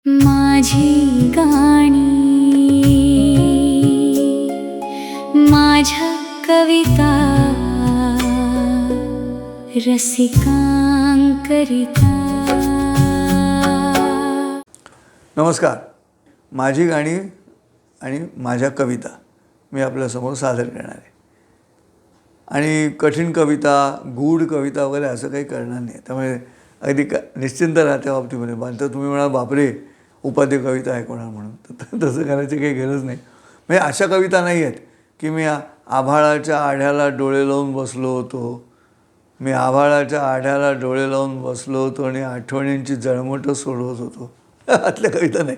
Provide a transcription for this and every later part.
माझी गाणी माझ्या कविता रसिकांकरिता। नमस्कार, माझी गाणी आणि माझ्या कविता मी आपल्यासमोर सादर करणार आहे। आणि कठीण कविता, गूढ कविता वगैरे असं काही करणार नाही। त्यामुळे अगदी निश्चिंत राहत्या बाबतीमध्ये तर तुम्ही म्हणाल बापरे उपाद्य कविता ऐकणार म्हणून, तर तसं करायची काही गरज नाही। म्हणजे अशा कविता नाही आहेत की मी आभाळाच्या आढ्याला डोळे लावून बसलो होतो, मी आभाळाच्या आढ्याला डोळे लावून बसलो होतो आणि आठवणींची जळमटं सोडवत होतो, आतल्या कविता नाही।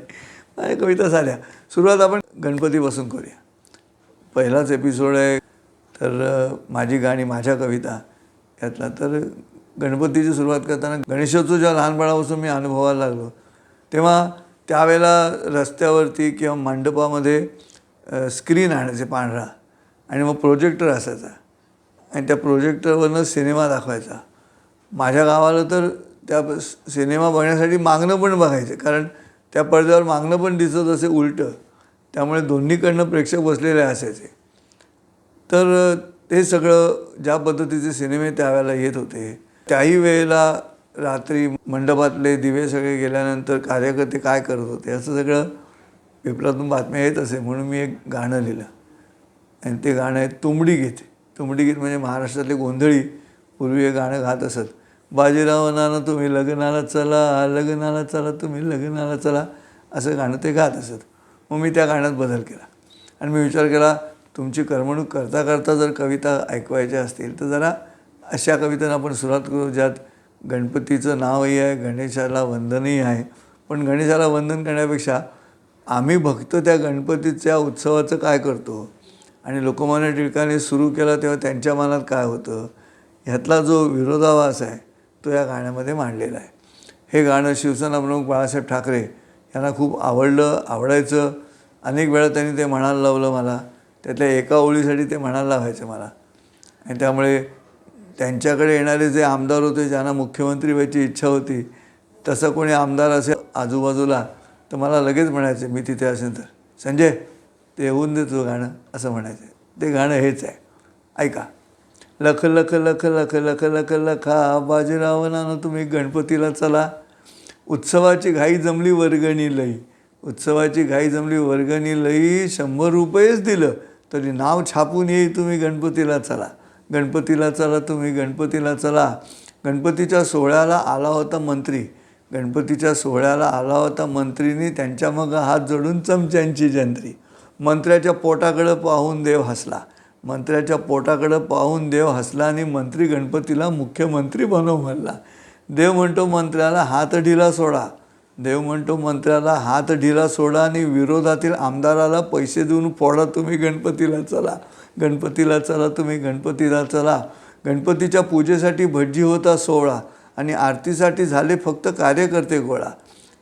माझ्या कविता साध्या। सुरुवात आपण गणपतीपासून करूया। पहिलाच एपिसोड आहे तर माझी गाणी माझ्या कविता यातला। तर गणपतीची सुरुवात करताना गणेशोत्सव जेव्हा लहानपणापासून मी अनुभवायला लागलो तेव्हा त्यावेळेला रस्त्यावरती किंवा मंडपामध्ये स्क्रीन आणायचे पांढरा आणि मग प्रोजेक्टर असायचा आणि त्या प्रोजेक्टरवरनं सिनेमा दाखवायचा। माझ्या गावाला तर त्या सिनेमा बघण्यासाठी मागणं पण बघायचे, कारण त्या पडद्यावर मागणं पण दिसत असे उलटं, त्यामुळे दोन्हीकडनं प्रेक्षक बसलेले असायचे। तर ते सगळं ज्या पद्धतीचे सिनेमे त्यावेळेला येत होते, त्याही वेळेला रात्री मंडपातले दिवे सगळे गेल्यानंतर कार्यकर्ते काय करत होते असं सगळं पेपरातून बातम्या येत असे। म्हणून मी एक गाणं लिहिलं आणि ते गाणं आहे तुंबडी गीत। तुंबडी गीत म्हणजे महाराष्ट्रातले गोंधळी पूर्वी हे गाणं गात असत। बाजीराव नाना तुम्ही लग्नाला चला, लग्नाला चला तुम्ही लग्नाला चला, असं गाणं ते गात असत। मग मी त्या गाण्यात बदल केला आणि मी विचार केला तुमची करमणूक करता करता जर कविता ऐकवायच्या असतील तर जरा अशा कवितांना आपण सुरुवात करू ज्यात गणपतीचं नावही आहे, गणेशाला वंदनही आहे। पण गणेशाला वंदन करण्यापेक्षा आम्ही भक्त त्या गणपतीच्या उत्सवाचं काय करतो आणि लोकमान्य टिळकांनी सुरू केला तेव्हा त्यांच्या मनात काय होतं ह्यातला जो विरोधाभास आहे तो या गाण्यामध्ये मांडलेला आहे। हे गाणं शिवसेना प्रमुख बाळासाहेब ठाकरे यांना खूप आवडायचं। अनेक वेळा त्यांनी ते म्हणायला लावलं मला, त्यातल्या एका ओळीसाठी ते म्हणायला लावायचं मला। आणि त्यामुळे त्यांच्याकडे येणारे जे आमदार होते ज्यांना मुख्यमंत्री व्हायची इच्छा होती, तसं कोणी आमदार असेल आजूबाजूला तर मला लगेच म्हणायचे मी तिथे असेल तर, संजय ते येऊन दे तुझं गाणं, असं म्हणायचं। ते गाणं हेच आहे, ऐका। लख लख लख लख लख लख लखा बाजीराव नाना तुम्ही गणपतीला चला, उत्सवाची घाई जमली वर्गणी लई, उत्सवाची घाई जमली वर्गणी लई, 100 रुपयेच दिलं तरी नाव छापून येई तुम्ही गणपतीला चला, गणपतीला चला तुम्ही गणपतीला चला। गणपतीच्या सोहळ्याला आला होता मंत्री, गणपतीच्या सोहळ्याला आला होता मंत्रीनी त्यांच्या मग हात जोडून चमच्यांची जंत्री, मंत्र्याच्या पोटाकडं पाहून देव हसला, मंत्र्याच्या पोटाकडं पाहून देव हसला आणि मंत्री गणपतीला मुख्यमंत्री बनव म्हणला। देव म्हणतो मंत्र्याला हात ढिला सोडा, देव म्हणतो मंत्र्याला हात ढिला सोडा आणि विरोधातील आमदाराला पैसे देऊन फोडा तुम्ही गणपतीला चला, गणपतीला चला तुम्ही गणपतीला चला। गणपतीच्या पूजेसाठी भटजी होता 16 आणि आरतीसाठी झाले फक्त कार्यकर्ते गोळा।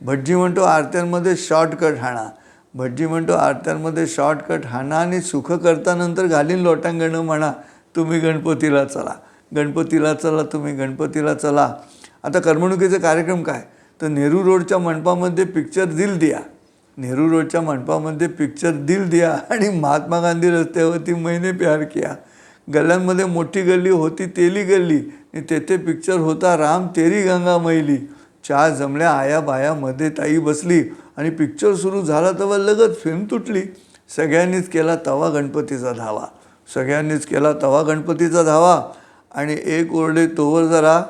भटजी म्हणतो आरत्यांमध्ये शॉर्टकट हाणा, भटजी म्हणतो आरत्यांमध्ये शॉर्टकट हाणा आणि सुख करतानंतर घालीन लोटांगणं म्हणा तुम्ही गणपतीला चला, गणपतीला चला तुम्ही गणपतीला चला। आता करमणुकीचे कार्यक्रम काय तर नेहरू रोडच्या मंडपामध्ये पिक्चर दिल दिया, नेहरू रोडच्या मंडपामध्ये पिक्चर दिल दिया आणि महात्मा गांधी रस्त्यावरती मैंने प्यार किया। गल्ल्यांमध्ये मोठी गल्ली होती तेली गल्ली आणि तेथे पिक्चर होता राम तेरी गंगा मैली। 4 जमल्या आया बायामध्ये ताई बसली आणि पिक्चर सुरू झाला तेव्हा लगत फिल्म तुटली। सगळ्यांनीच केला तवा गणपतीचा धावा, सगळ्यांनीच केला तवा गणपतीचा धावा आणि एक ओरडे तोवर जरा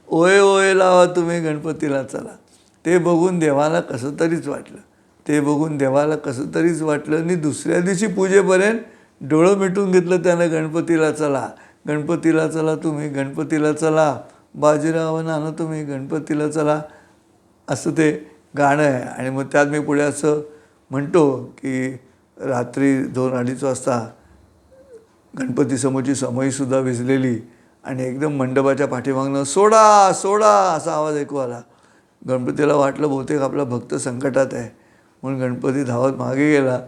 ओये ओये लावा तुम्ही गणपतीला चला। ते बघून देवाला कसं तरीच वाटलं, ते बघून देवाला कसं तरीच वाटलं आणि दुसऱ्या दिवशी पूजेपर्यंत डोळं मिटून घेतलं त्यानं गणपतीला चला, गणपतीला चला तुम्ही गणपतीला चला, बाजीराव नाना तुम्ही गणपतीला चला, असं ते गाणं आहे। आणि मग त्यात मी पुढे असं म्हणतो की रात्री 2-2:30 वाजता गणपतीसमोरची समईसुद्धा विझलेली आणि एकदम मंडपाच्या पाठीमागनं सोडा सोडा असा आवाज ऐकू आला। गणपतीला वाटलं बहुतेक आपला भक्त संकटात आहे, म्हणून गणपती धावत मागे गेला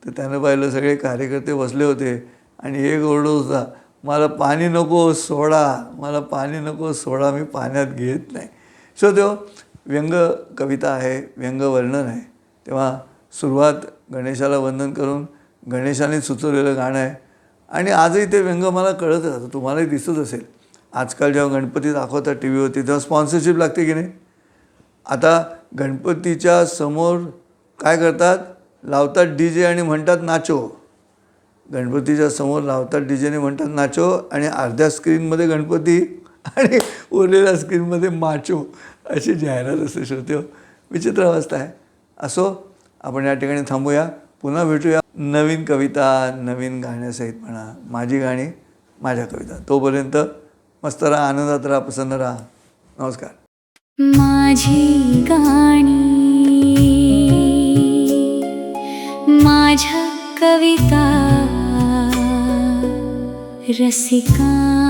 तर त्यानं पाहिलं सगळे कार्यकर्ते बसले होते आणि एक ओरडत होता मला पाणी नको सोडा, मला पाणी नको सोडा, मी पाण्यात घेत नाही। सो तो व्यंग कविता आहे, व्यंग वर्णन आहे. तेव्हा सुरुवात गणेशाला वंदन करून गणेशाने सुचवलेलं गाणं आहे. आणि आजही ते व्यंग मला कळत राहतं, तुम्हालाही दिसत असेल. आजकाल जेव्हा गणपती दाखवतात टी व्हीवरती तेव्हा स्पॉन्सरशिप लागते की नाही. आता गणपतीच्या समोर काय करतात, लावतात DJ आणि म्हणतात नाचो. गणपतीच्या समोर लावतात DJ आणि म्हणतात नाचो, आणि अर्ध्या स्क्रीनमध्ये गणपती आणि उरलेल्या स्क्रीनमध्ये माचो अशी जाहिरात असते. श्रोते, विचित्र अवस्था आहे. असो, आपण या ठिकाणी थांबूया. पुन्हा भेटूया नवीन कविता, नवीन गाण्यासहित म्हणा, माझी गाणी माझ्या कविता. तोपर्यंत मस्त राहा, आनंदात राहा, प्रसन्न राहा. नमस्कार. माझी गाणी माझ्या कविता रसिकांकरिता.